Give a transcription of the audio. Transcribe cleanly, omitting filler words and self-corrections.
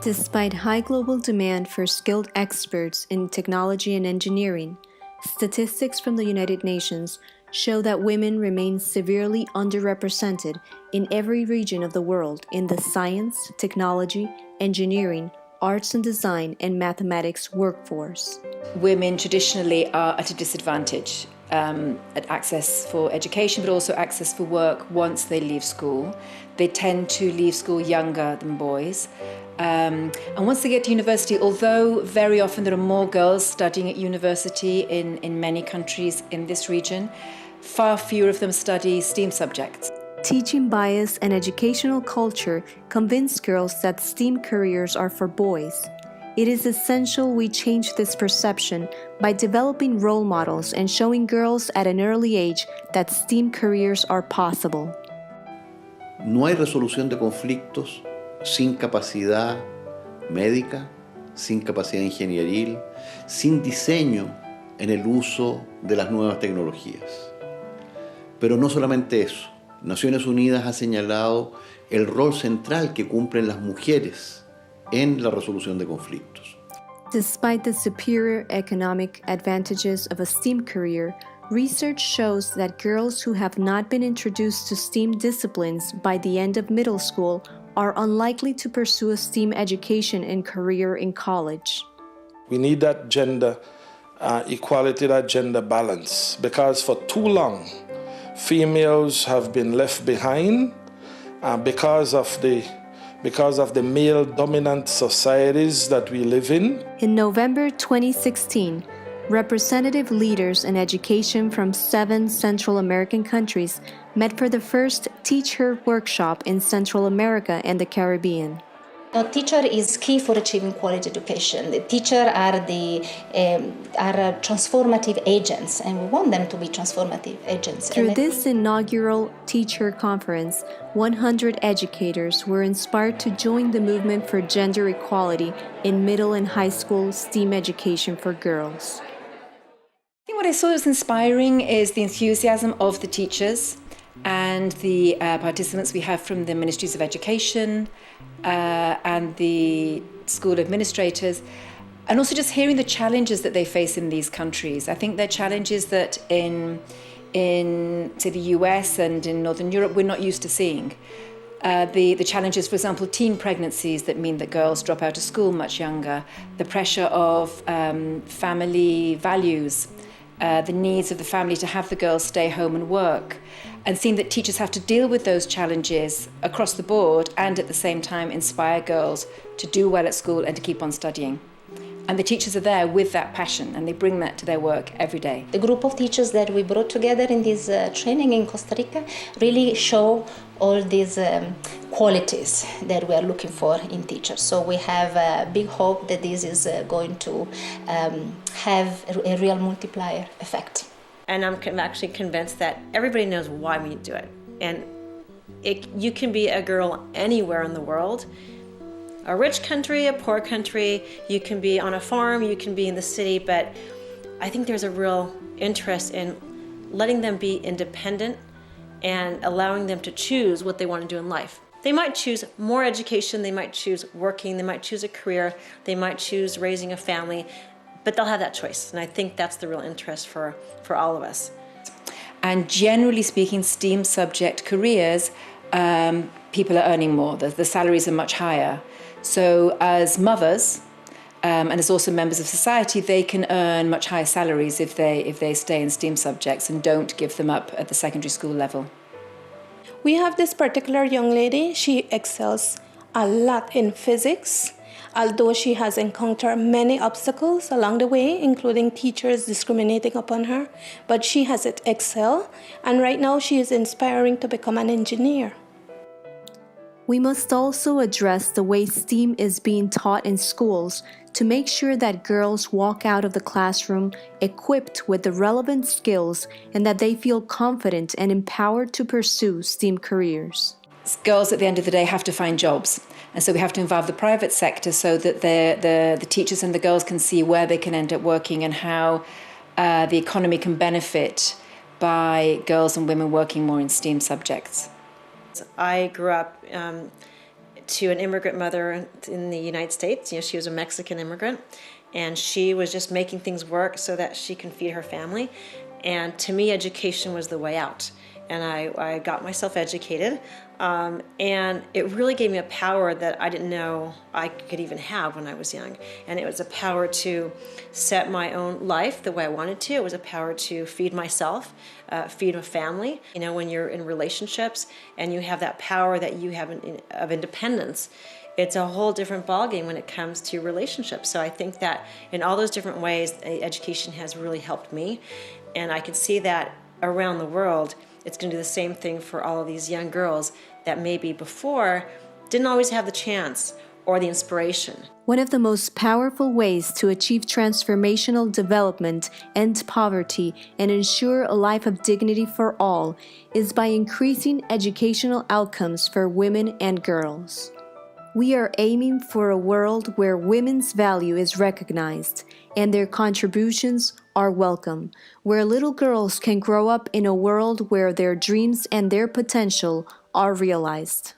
Despite high global demand for skilled experts in technology and engineering, statistics from the United Nations show that women remain severely underrepresented in every region of the world in the science, technology, engineering, arts and design, and mathematics workforce. Women traditionally are at a disadvantage at access for education, but also access for work once they leave school. They tend to leave school younger than boys. And once they get to university, although very often there are more girls studying at university in many countries in this region, far fewer of them study STEAM subjects. Teaching bias and educational culture convince girls that STEAM careers are for boys. It is essential we change this perception by developing role models and showing girls at an early age that STEAM careers are possible. No hay resolución de conflictos sin capacidad médica, sin capacidad ingenieril, sin diseño en el uso de las nuevas tecnologías. Pero no solamente eso. Naciones Unidas ha señalado el rol central que cumplen las mujeres en la resolución de conflictos. Despite the superior economic advantages of a STEAM career, research shows that girls who have not been introduced to STEAM disciplines by the end of middle school are unlikely to pursue a STEAM education and career in college. We need that gender equality, that gender balance, because for too long, females have been left behind because of the male-dominant societies that we live in. In November 2016, representative leaders in education from 7 Central American countries met for the first TeachHer workshop in Central America and the Caribbean. Now, teacher is key for achieving quality education. The teacher are transformative agents, and we want them to be transformative agents. Through this inaugural TeachHer conference, 100 educators were inspired to join the movement for gender equality in middle and high school STEAM education for girls. I think what I saw as inspiring is the enthusiasm of the teachers and the participants we have from the Ministries of Education and the school administrators, and also just hearing the challenges that they face in these countries. I think they're challenges that in say, the US and in Northern Europe we're not used to seeing. The challenges, for example, teen pregnancies that mean that girls drop out of school much younger, the pressure of family values, the needs of the family to have the girls stay home and work, and seeing that teachers have to deal with those challenges across the board and at the same time inspire girls to do well at school and to keep on studying. And the teachers are there with that passion and they bring that to their work every day. The group of teachers that we brought together in this training in Costa Rica really show all these qualities that we are looking for in teachers. So we have a big hope that this is going to have a real multiplier effect. And I'm actually convinced that everybody knows why we do it. And you can be a girl anywhere in the world, a rich country, a poor country, you can be on a farm, you can be in the city, but I think there's a real interest in letting them be independent and allowing them to choose what they want to do in life. They might choose more education, they might choose working, they might choose a career, they might choose raising a family, but they'll have that choice. And I think that's the real interest for all of us. And generally speaking, STEAM subject careers, people are earning more. The salaries are much higher. So as mothers, and as also members of society, they can earn much higher salaries if they stay in STEAM subjects and don't give them up at the secondary school level. We have this particular young lady. She excels a lot in physics, although she has encountered many obstacles along the way, including teachers discriminating upon her. But she has excelled, and right now she is inspiring to become an engineer. We must also address the way STEAM is being taught in schools to make sure that girls walk out of the classroom equipped with the relevant skills and that they feel confident and empowered to pursue STEAM careers. Girls at the end of the day have to find jobs, and so we have to involve the private sector so that the teachers and the girls can see where they can end up working and how the economy can benefit by girls and women working more in STEAM subjects. I grew up to an immigrant mother in the United States. She was a Mexican immigrant, and she was just making things work so that she can feed her family. And to me, education was the way out. And I got myself educated, and it really gave me a power that I didn't know I could even have when I was young. And it was a power to set my own life the way I wanted to. It was a power to feed myself, feed a family. When you're in relationships and you have that power that you have of independence, it's a whole different ballgame when it comes to relationships. So I think that in all those different ways, education has really helped me. And I can see that around the world, it's going to do the same thing for all of these young girls that maybe before didn't always have the chance or the inspiration. One of the most powerful ways to achieve transformational development, end poverty, and ensure a life of dignity for all is by increasing educational outcomes for women and girls. We are aiming for a world where women's value is recognized and their contributions are welcome, where little girls can grow up in a world where their dreams and their potential are realized.